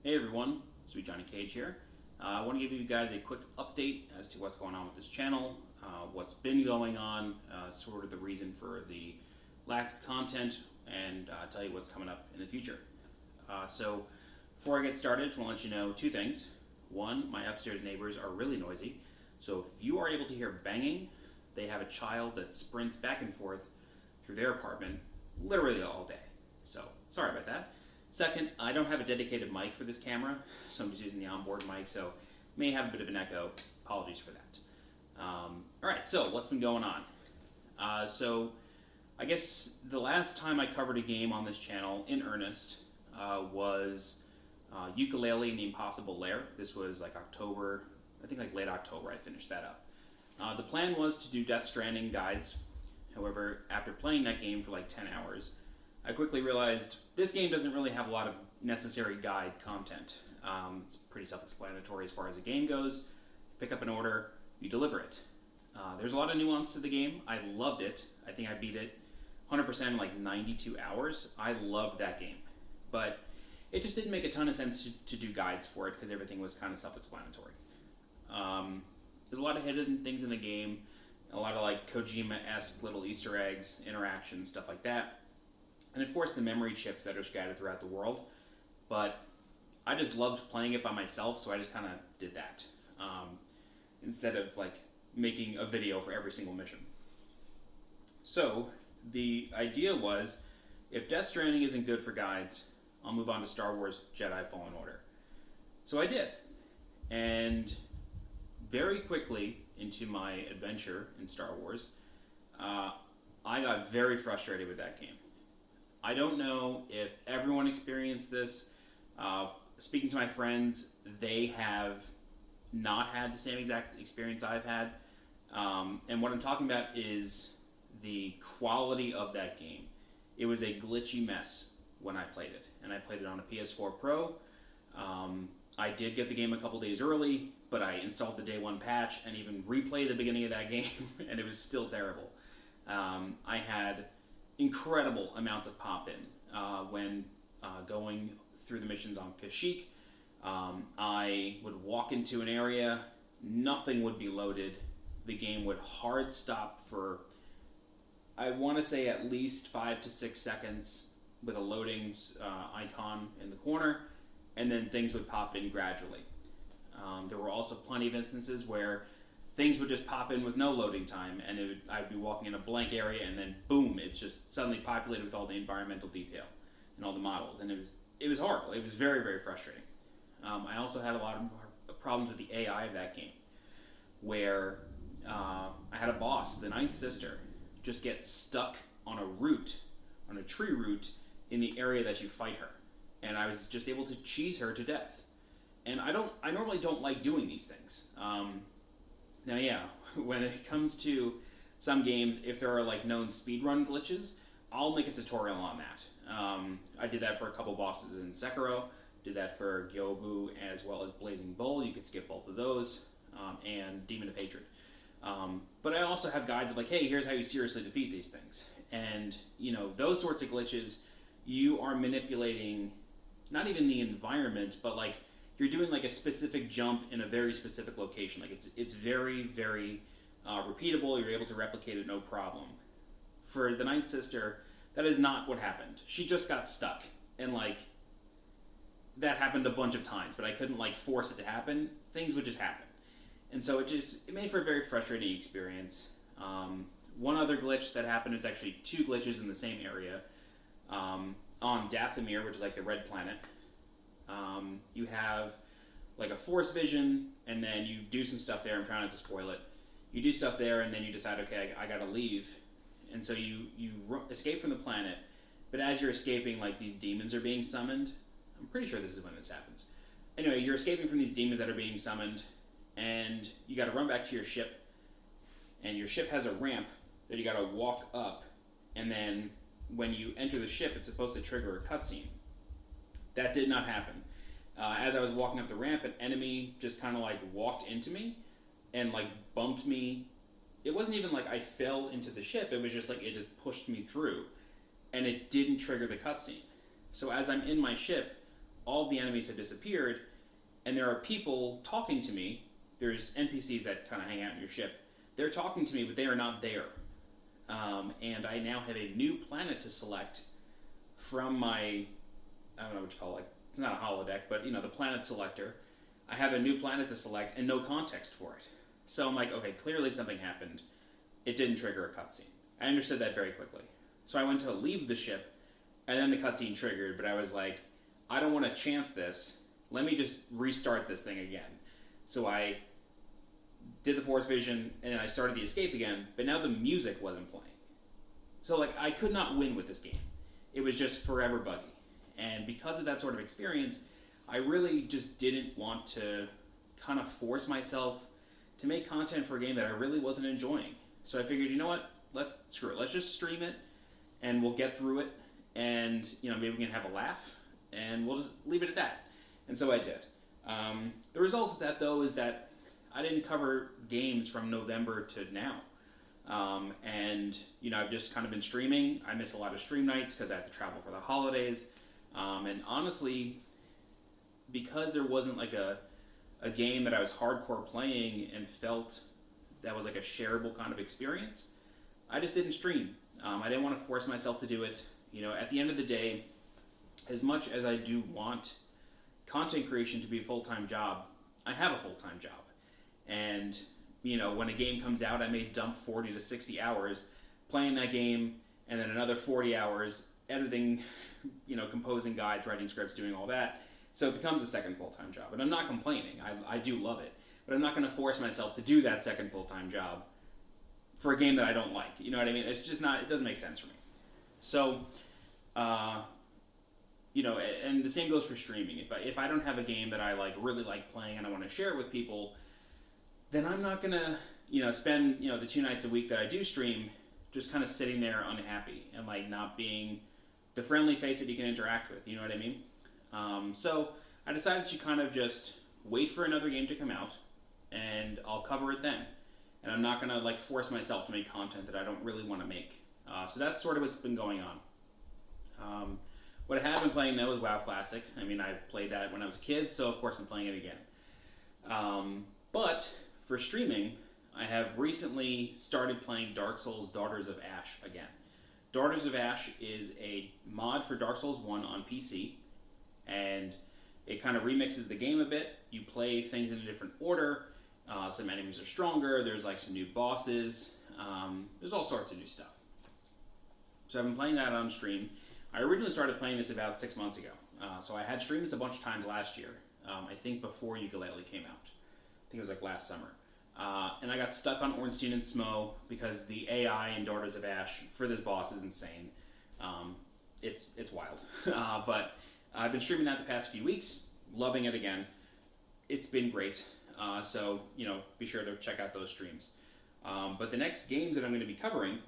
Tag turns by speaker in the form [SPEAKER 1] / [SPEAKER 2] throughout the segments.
[SPEAKER 1] Hey everyone, SweetJohnnyCage here. I want to give you guys a quick update as to what's going on with this channel, what's been going on, sort of the reason for the lack of content, and tell you what's coming up in the future. So before I get started, I just want to let you know two things. One, my upstairs neighbors are really noisy, so if you are able to hear banging, they have a child that sprints back and forth through their apartment literally all day. So sorry about that. Second, I don't have a dedicated mic for this camera, so I'm just using the onboard mic, so may have a bit of an echo. Apologies for that. Alright, so what's been going on? So I guess the last time I covered a game on this channel in earnest was Yooka-Laylee and the Impossible Lair. This was like October, I think like late October I finished that up. The plan was to do Death Stranding guides. However, after playing that game for like 10 hours, I quickly realized this game doesn't really have a lot of necessary guide content. It's pretty self-explanatory as far as the game goes. Pick up an order, you deliver it. There's a lot of nuance to the game. I loved it. I think I beat it 100% in like 92 hours. I loved that game. But it just didn't make a ton of sense to do guides for it because everything was kind of self-explanatory. There's a lot of hidden things in the game, a lot of like Kojima-esque little Easter eggs, interactions, stuff like that. And of course the memory chips that are scattered throughout the world. But I just loved playing it by myself, so I just kind of did that. Instead of like making a video for every single mission. So the idea was, if Death Stranding isn't good for guides, I'll move on to Star Wars Jedi Fallen Order. So I did. And very quickly into my adventure in Star Wars, I got very frustrated with that game. I don't know if everyone experienced this. Speaking to my friends, they have not had the same exact experience I've had. And what I'm talking about is the quality of that game. It was a glitchy mess when I played it. And I played it on a PS4 Pro. I did get the game a couple days early, but I installed the day one patch and even replayed the beginning of that game, and it was still terrible. I had incredible amounts of pop-in when going through the missions on Kashyyyk. I would walk into an area, nothing would be loaded. The game would hard stop for, I want to say, at least 5 to 6 seconds with a loading icon in the corner, and then things would pop in gradually. There were also plenty of instances where things would just pop in with no loading time, and I'd be walking in a blank area, and then boom, it's just suddenly populated with all the environmental detail and all the models, and it was horrible. It was very, very frustrating. I also had a lot of problems with the AI of that game, where I had a boss, the Ninth Sister, just get stuck on a root, on a tree root, in the area that you fight her, and I was just able to cheese her to death. And I normally don't like doing these things. Now, yeah, when it comes to some games, if there are like known speedrun glitches, I'll make a tutorial on that. I did that for a couple bosses in Sekiro, did that for Gyobu as well as Blazing Bull. You could skip both of those, and Demon of Hatred. But I also have guides of like, hey, here's how you seriously defeat these things. And, you know, those sorts of glitches, you are manipulating not even the environment, but like, you're doing like a specific jump in a very specific location. Like it's very, very repeatable. You're able to replicate it no problem. For the Ninth Sister, that is not what happened. She just got stuck, and like that happened a bunch of times. But I couldn't like force it to happen. Things would just happen, and so it made for a very frustrating experience. One other glitch that happened was actually two glitches in the same area on Dathomir, which is like the red planet. You have like a force vision, and then you do some stuff there. I'm trying not to spoil it. You do stuff there, and then you decide, okay, I gotta leave. And so you escape from the planet, but as you're escaping, like these demons are being summoned. I'm pretty sure this is when this happens. Anyway, you're escaping from these demons that are being summoned, and you gotta run back to your ship, and your ship has a ramp that you gotta walk up, and then when you enter the ship, it's supposed to trigger a cutscene. That did not happen. As I was walking up the ramp, an enemy just kind of like walked into me and like bumped me. It wasn't even like I fell into the ship. It was just like it just pushed me through, and it didn't trigger the cutscene. So as I'm in my ship, all the enemies have disappeared, and there are people talking to me. There's NPCs that kind of hang out in your ship. They're talking to me, but they are not there. And I now have a new planet to select from my, I don't know what you call it, like, it's not a holodeck, but the planet selector. I have a new planet to select and no context for it. So I'm like, okay, clearly something happened. It didn't trigger a cutscene. I understood that very quickly. So I went to leave the ship, and then the cutscene triggered, but I was like, I don't want to chance this. Let me just restart this thing again. So I did the force vision, and then I started the escape again, but now the music wasn't playing. So like, I could not win with this game. It was just forever buggy. And because of that sort of experience, I really just didn't want to kind of force myself to make content for a game that I really wasn't enjoying. So I figured, you know what? Screw it. Let's just stream it, and we'll get through it, and maybe we can have a laugh, and we'll just leave it at that. And so I did. The result of that, though, is that I didn't cover games from November to now. And I've just kind of been streaming. I miss a lot of stream nights because I had to travel for the holidays. And honestly, because there wasn't like a game that I was hardcore playing and felt that was like a shareable kind of experience, I just didn't stream. I didn't want to force myself to do it. At the end of the day, as much as I do want content creation to be a full-time job, I have a full-time job. And, when a game comes out, I may dump 40 to 60 hours playing that game, and then another 40 hours editing, composing guides, writing scripts, doing all that. So it becomes a second full-time job. And I'm not complaining. I do love it. But I'm not going to force myself to do that second full-time job for a game that I don't like. You know what I mean? It's just not, it doesn't make sense for me. So, and the same goes for streaming. If I don't have a game that I really like playing and I want to share it with people, then I'm not gonna, spend, the 2 nights a week that I do stream just kind of sitting there unhappy and not being the friendly face that you can interact with. You know what I mean? So I decided to kind of just wait for another game to come out, and I'll cover it then. And I'm not gonna force myself to make content that I don't really want to make. So that's sort of what's been going on. What I have been playing though is WoW Classic. I mean, I played that when I was a kid, so of course I'm playing it again. But for streaming, I have recently started playing Dark Souls Daughters of Ash again. Daughters of Ash is a mod for Dark Souls 1 on PC, and it kind of remixes the game a bit. You play things in a different order. Some enemies are stronger. There's some new bosses. There's all sorts of new stuff. So I've been playing that on stream. I originally started playing this about 6 months ago. So I had streamed this a bunch of times last year. I think before Ukulele came out. I think it was last summer. And I got stuck on Ornstein and Smo because the AI in Daughters of Ash for this boss is insane. It's wild. But I've been streaming that the past few weeks, loving it again. It's been great. So, be sure to check out those streams. But the next games that I'm going to be covering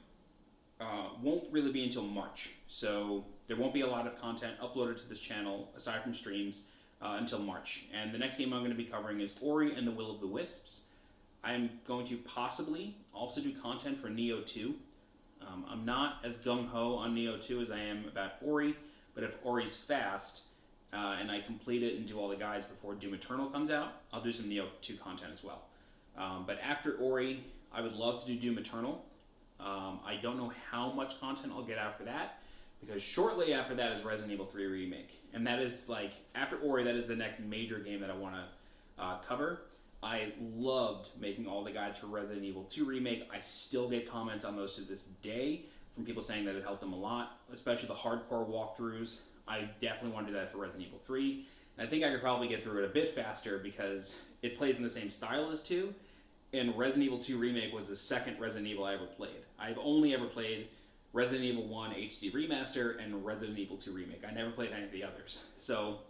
[SPEAKER 1] won't really be until March. So there won't be a lot of content uploaded to this channel, aside from streams, until March. And the next game I'm going to be covering is Ori and the Will of the Wisps. I'm going to possibly also do content for Neo 2. I'm not as gung-ho on Neo 2 as I am about Ori, but if Ori's fast, and I complete it and do all the guides before Doom Eternal comes out, I'll do some Neo 2 content as well. But after Ori, I would love to do Doom Eternal. I don't know how much content I'll get after that, because shortly after that is Resident Evil 3 Remake. And that is after Ori, that is the next major game that I want to cover. I loved making all the guides for Resident Evil 2 Remake. I still get comments on those to this day from people saying that it helped them a lot, especially the hardcore walkthroughs. I definitely want to do that for Resident Evil 3. And I think I could probably get through it a bit faster because it plays in the same style as 2, and Resident Evil 2 Remake was the second Resident Evil I ever played. I've only ever played Resident Evil 1 HD Remaster and Resident Evil 2 Remake. I never played any of the others. So,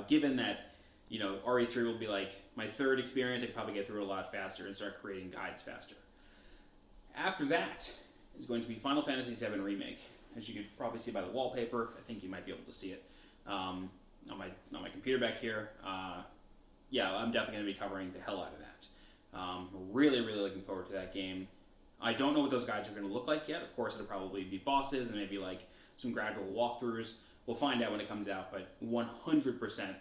[SPEAKER 1] given that, RE3 will be my third experience, I could probably get through it a lot faster and start creating guides faster. After that is going to be Final Fantasy VII Remake. As you can probably see by the wallpaper, I think you might be able to see it on my computer back here. Yeah, I'm definitely going to be covering the hell out of that. Really, really looking forward to that game. I don't know what those guides are going to look like yet. Of course, it'll probably be bosses and maybe some gradual walkthroughs. we'll find out when it comes out, but 100%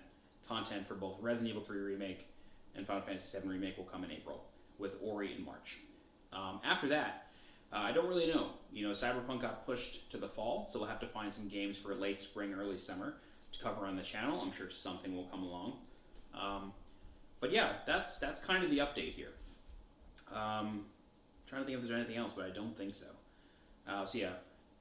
[SPEAKER 1] content for both Resident Evil 3 Remake and Final Fantasy 7 Remake will come in April, with Ori in March. After that, I don't really know. Cyberpunk got pushed to the fall, so we'll have to find some games for late spring, early summer to cover on the channel. I'm sure something will come along. But yeah, that's kind of the update here. Trying to think if there's anything else, but I don't think so. So yeah,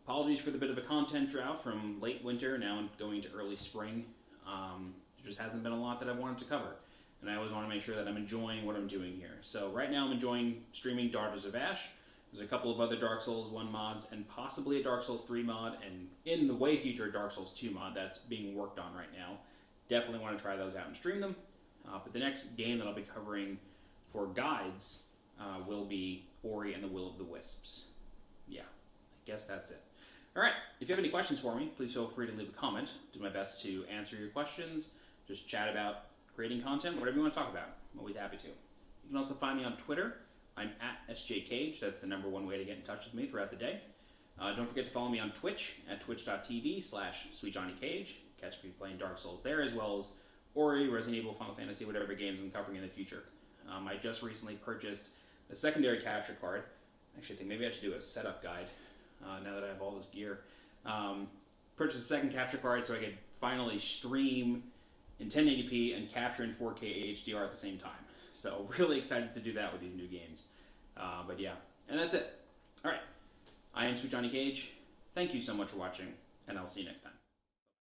[SPEAKER 1] apologies for the bit of a content drought from late winter, now going to early spring. There just hasn't been a lot that I wanted to cover. And I always want to make sure that I'm enjoying what I'm doing here. So right now I'm enjoying streaming Daughters of Ash. There's a couple of other Dark Souls 1 mods and possibly a Dark Souls 3 mod, and in the way future a Dark Souls 2 mod that's being worked on right now. Definitely want to try those out and stream them. But the next game that I'll be covering for guides will be Ori and the Will of the Wisps. Yeah, I guess that's it. Alright, if you have any questions for me, please feel free to leave a comment. Do my best to answer your questions, just chat about creating content, whatever you want to talk about. I'm always happy to. You can also find me on Twitter. I'm at SJCage. That's the #1 way to get in touch with me throughout the day. Don't forget to follow me on Twitch at twitch.tv/SweetJohnnyCage. Catch me playing Dark Souls there, as well as Ori, Resident Evil, Final Fantasy, whatever games I'm covering in the future. I just recently purchased a secondary capture card. Actually, I think maybe I should do a setup guide now that I have all this gear. Purchased a second capture card so I could finally stream in 1080p and capture in 4K HDR at the same time. So really excited to do that with these new games. But yeah, and that's it. All right, I am SweetJohnnyCage. Thank you so much for watching, and I'll see you next time.